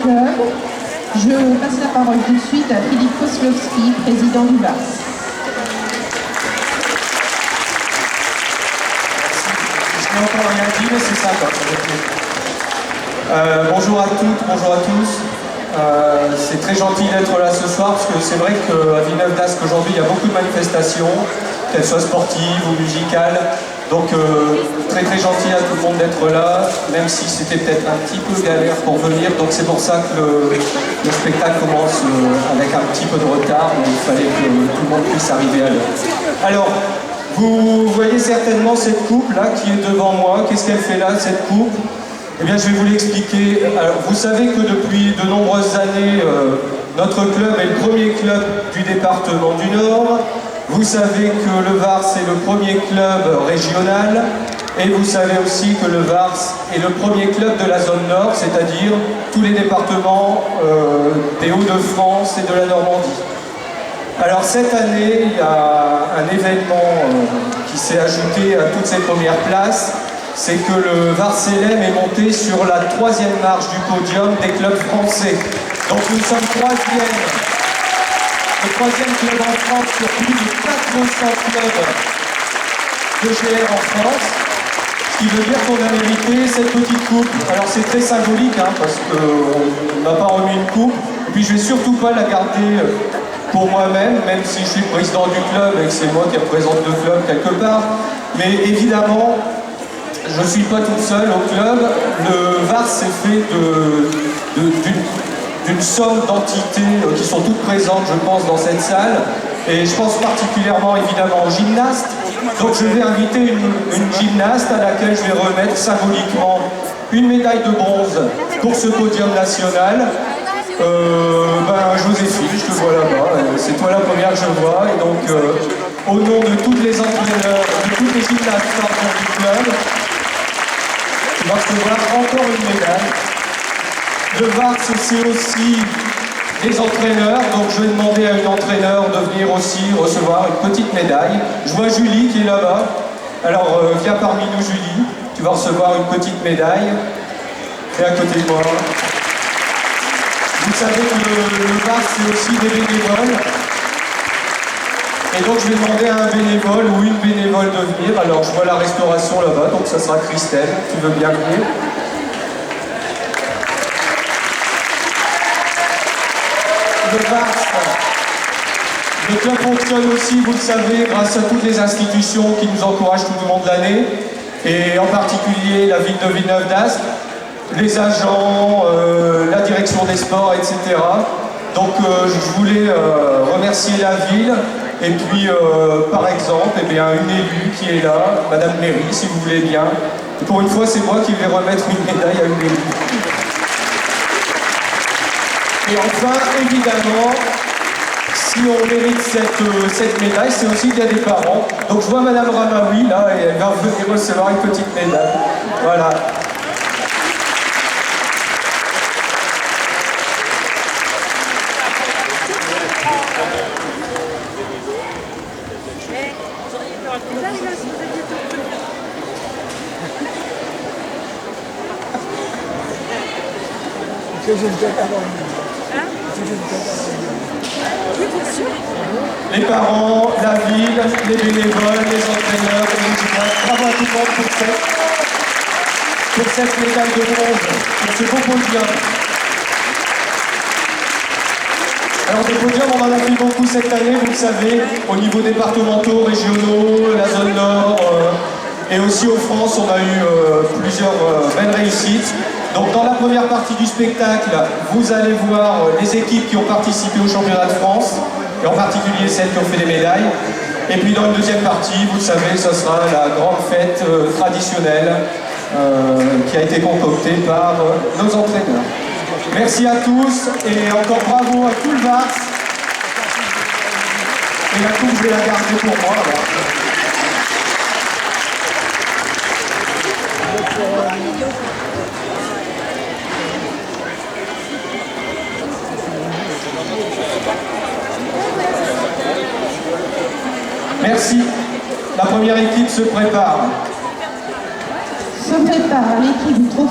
Je passe la parole tout de suite à Philippe Koslowski, président du VARS. Je n'ai encore rien dit, mais c'est ça, quoi. Bonjour à toutes, bonjour à tous. C'est très gentil d'être là ce soir, parce que c'est vrai qu'à Villeneuve d'Ascq aujourd'hui, il y a beaucoup de manifestations, qu'elles soient sportives ou musicales. Donc très très gentil à tout le monde d'être là, même si c'était peut-être un petit peu galère pour venir. Donc c'est pour ça que le spectacle commence avec un petit peu de retard, mais il fallait que tout le monde puisse arriver à l'heure. Alors, vous voyez certainement cette coupe là qui est devant moi. Qu'est-ce qu'elle fait là, cette coupe? Eh bien, je vais vous l'expliquer. Alors, vous savez que depuis de nombreuses années, notre club est le premier club du département du Nord. Vous savez que le VARS est le premier club régional. Et vous savez aussi que le VARS est le premier club de la zone Nord, c'est-à-dire tous les départements des Hauts-de-France et de la Normandie. Alors cette année, il y a un événement qui s'est ajouté à toutes ces premières places. C'est que le VARS-LM est monté sur la 3e marche du podium des clubs français. Donc nous sommes le 3e club en France sur plus de 400 clubs de GR en France. Ce qui veut dire qu'on a mérité cette petite coupe. Alors c'est très symbolique, hein, parce qu'on n'a pas remis une coupe. Et puis je ne vais surtout pas la garder pour moi-même, même si je suis président du club et que c'est moi qui représente le club quelque part. Mais évidemment, je ne suis pas tout seul au club. Le VARS est fait d'une somme d'entités qui sont toutes présentes, je pense, dans cette salle. Et je pense particulièrement, évidemment, aux gymnastes. Donc je vais inviter une gymnaste à laquelle je vais remettre symboliquement une médaille de bronze pour ce podium national. Joséphine, je te vois là-bas. C'est toi la première que je vois. Et donc, au nom de tous les entraîneurs, de toutes les gymnastes du club, tu vas recevoir encore une médaille. Le VARS, c'est aussi des entraîneurs, donc je vais demander à une entraîneur de venir aussi recevoir une petite médaille. Je vois Julie qui est là-bas. Alors, viens parmi nous, Julie. Tu vas recevoir une petite médaille. Et à côté de moi. Vous savez que le VARS, c'est aussi des bénévoles. Et donc je vais demander à un bénévole ou une bénévole de venir. Alors je vois la restauration là-bas, donc ça sera Christelle. Tu veux bien venir? Le VARS, le club fonctionne aussi, vous le savez, grâce à toutes les institutions qui nous encouragent tout au long de l'année. Et en particulier la ville de Villeneuve d'Ascq, les agents, la direction des sports, etc. Donc je voulais remercier la ville. Et puis, par exemple, une élue qui est là, Madame Méry, si vous voulez bien. Et pour une fois, c'est moi qui vais remettre une médaille à une élue. Et enfin, évidemment, si on mérite cette médaille, c'est aussi qu'il y a des parents. Donc je vois Madame Ramaoui, là, et elle va venir recevoir une petite médaille. Voilà. Les parents, la ville, les bénévoles, les entraîneurs, les gymnastes, bravo à tout le monde pour cette médaille de bronze, pour ce beau podium. Alors des podiums, on en a fait beaucoup cette année, vous le savez, au niveau départementaux, régionaux, la zone nord, et aussi aux France, on a eu plusieurs belles réussites. Donc dans la première partie du spectacle, vous allez voir les équipes qui ont participé au championnat de France, et en particulier celles qui ont fait des médailles. Et puis dans une deuxième partie, vous le savez, ce sera la grande fête traditionnelle qui a été concoctée par nos entraîneurs. Merci à tous et encore bravo à tout le VARS. Et la coupe, je vais la garder pour moi. Alors. Merci. La première équipe se prépare. Se prépare l'équipe du trophée.